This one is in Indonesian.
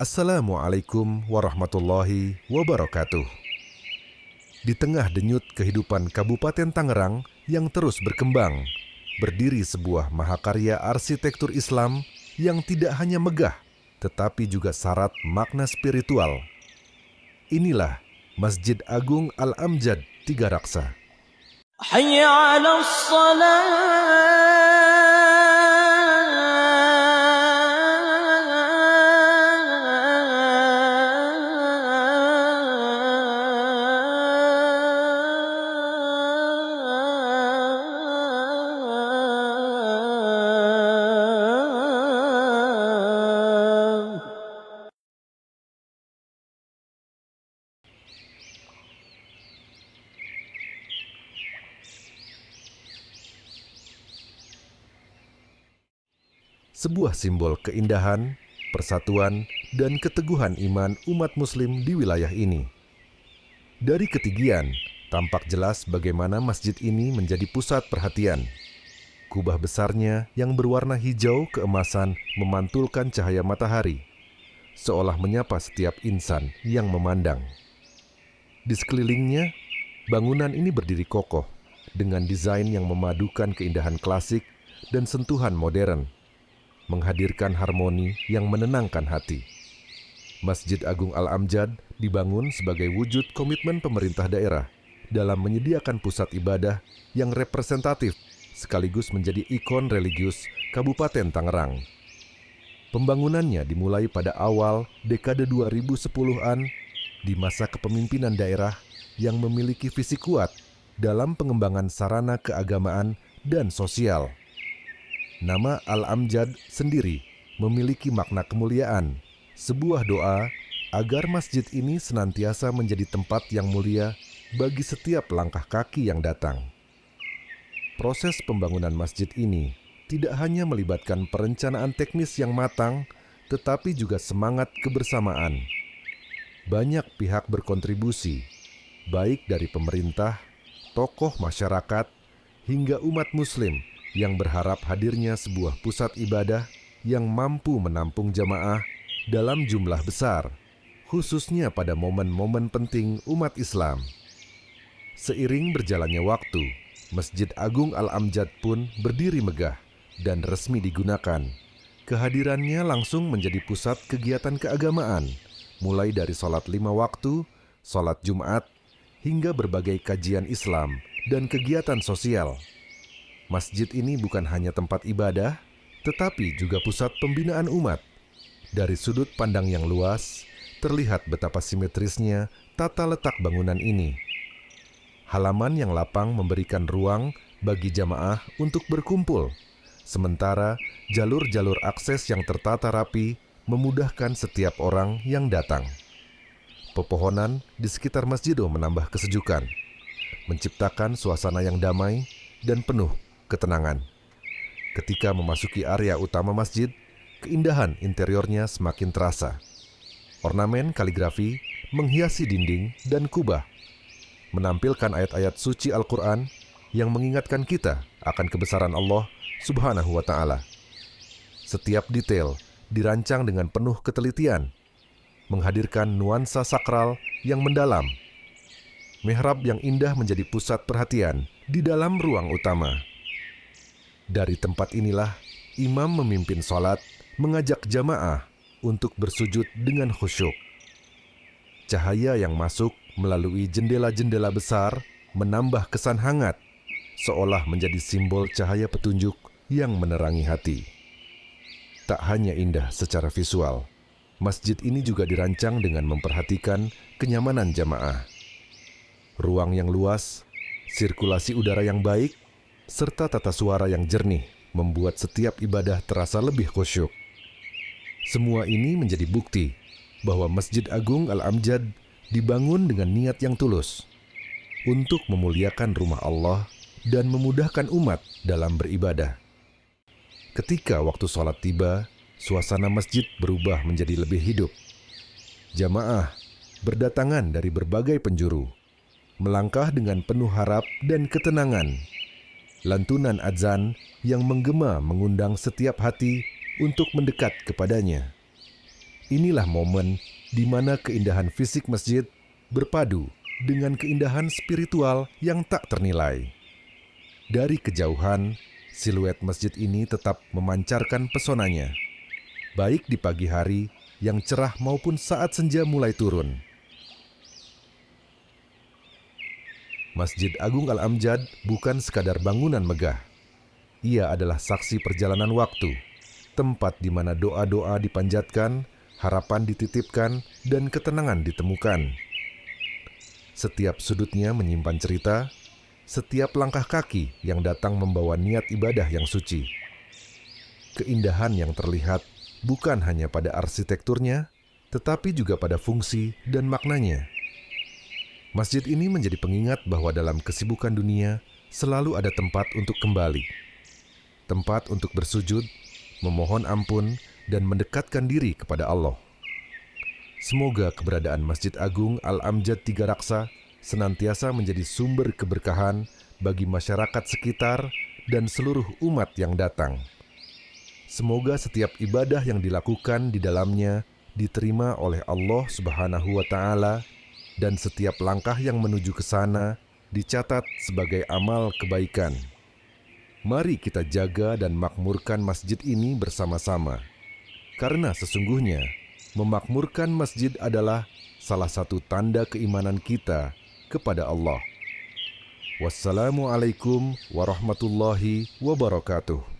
Assalamualaikum warahmatullahi wabarakatuh. Di tengah denyut kehidupan Kabupaten Tangerang yang terus berkembang, berdiri sebuah mahakarya arsitektur Islam yang tidak hanya megah, tetapi juga syarat makna spiritual. Inilah Masjid Agung Al-Amjad Tiga Raksa. حي على الصلاة. Sebuah simbol keindahan, persatuan, dan keteguhan iman umat muslim di wilayah ini. Dari ketinggian, tampak jelas bagaimana masjid ini menjadi pusat perhatian. Kubah besarnya yang berwarna hijau keemasan memantulkan cahaya matahari, seolah menyapa setiap insan yang memandang. Di sekelilingnya, bangunan ini berdiri kokoh, dengan desain yang memadukan keindahan klasik dan sentuhan modern, menghadirkan harmoni yang menenangkan hati. Masjid Agung Al-Amjad dibangun sebagai wujud komitmen pemerintah daerah dalam menyediakan pusat ibadah yang representatif sekaligus menjadi ikon religius Kabupaten Tangerang. Pembangunannya dimulai pada awal dekade 2010-an di masa kepemimpinan daerah yang memiliki visi kuat dalam pengembangan sarana keagamaan dan sosial. Nama Al-Amjad sendiri memiliki makna kemuliaan, sebuah doa agar masjid ini senantiasa menjadi tempat yang mulia bagi setiap langkah kaki yang datang. Proses pembangunan masjid ini tidak hanya melibatkan perencanaan teknis yang matang, tetapi juga semangat kebersamaan. Banyak pihak berkontribusi, baik dari pemerintah, tokoh masyarakat, hingga umat muslim yang berharap hadirnya sebuah pusat ibadah yang mampu menampung jamaah dalam jumlah besar, khususnya pada momen-momen penting umat Islam. Seiring berjalannya waktu, Masjid Agung Al-Amjad pun berdiri megah dan resmi digunakan. Kehadirannya langsung menjadi pusat kegiatan keagamaan, mulai dari sholat 5 waktu, sholat Jumat, hingga berbagai kajian Islam dan kegiatan sosial. Masjid ini bukan hanya tempat ibadah, tetapi juga pusat pembinaan umat. Dari sudut pandang yang luas, terlihat betapa simetrisnya tata letak bangunan ini. Halaman yang lapang memberikan ruang bagi jamaah untuk berkumpul, sementara jalur-jalur akses yang tertata rapi memudahkan setiap orang yang datang. Pepohonan di sekitar masjidul menambah kesejukan, menciptakan suasana yang damai dan penuh ketenangan. Ketika memasuki area utama masjid, keindahan interiornya semakin terasa. Ornamen kaligrafi menghiasi dinding dan kubah, menampilkan ayat-ayat suci Al-Quran yang mengingatkan kita akan kebesaran Allah Subhanahu wa Ta'ala. Setiap detail dirancang dengan penuh ketelitian, menghadirkan nuansa sakral yang mendalam. Mihrab yang indah menjadi pusat perhatian di dalam ruang utama. Dari tempat inilah, imam memimpin sholat, mengajak jamaah untuk bersujud dengan khusyuk. Cahaya yang masuk melalui jendela-jendela besar menambah kesan hangat, seolah menjadi simbol cahaya petunjuk yang menerangi hati. Tak hanya indah secara visual, masjid ini juga dirancang dengan memperhatikan kenyamanan jamaah. Ruang yang luas, sirkulasi udara yang baik, serta tata suara yang jernih membuat setiap ibadah terasa lebih khusyuk. Semua ini menjadi bukti bahwa Masjid Agung Al-Amjad dibangun dengan niat yang tulus untuk memuliakan rumah Allah dan memudahkan umat dalam beribadah. Ketika waktu sholat tiba, suasana masjid berubah menjadi lebih hidup. Jamaah berdatangan dari berbagai penjuru, melangkah dengan penuh harap dan ketenangan. Lantunan adzan yang menggema mengundang setiap hati untuk mendekat kepadanya. Inilah momen di mana keindahan fisik masjid berpadu dengan keindahan spiritual yang tak ternilai. Dari kejauhan, siluet masjid ini tetap memancarkan pesonanya, baik di pagi hari yang cerah maupun saat senja mulai turun. Masjid Agung Al-Amjad bukan sekadar bangunan megah. Ia adalah saksi perjalanan waktu, tempat di mana doa-doa dipanjatkan, harapan dititipkan, dan ketenangan ditemukan. Setiap sudutnya menyimpan cerita, setiap langkah kaki yang datang membawa niat ibadah yang suci. Keindahan yang terlihat bukan hanya pada arsitekturnya, tetapi juga pada fungsi dan maknanya. Masjid ini menjadi pengingat bahwa dalam kesibukan dunia selalu ada tempat untuk kembali. Tempat untuk bersujud, memohon ampun, dan mendekatkan diri kepada Allah. Semoga keberadaan Masjid Agung Al-Amjad Tiga Raksa senantiasa menjadi sumber keberkahan bagi masyarakat sekitar dan seluruh umat yang datang. Semoga setiap ibadah yang dilakukan di dalamnya diterima oleh Allah Subhanahu wa Ta'ala, dan setiap langkah yang menuju ke sana dicatat sebagai amal kebaikan. Mari kita jaga dan makmurkan masjid ini bersama-sama. Karena sesungguhnya, memakmurkan masjid adalah salah satu tanda keimanan kita kepada Allah. Wassalamualaikum warahmatullahi wabarakatuh.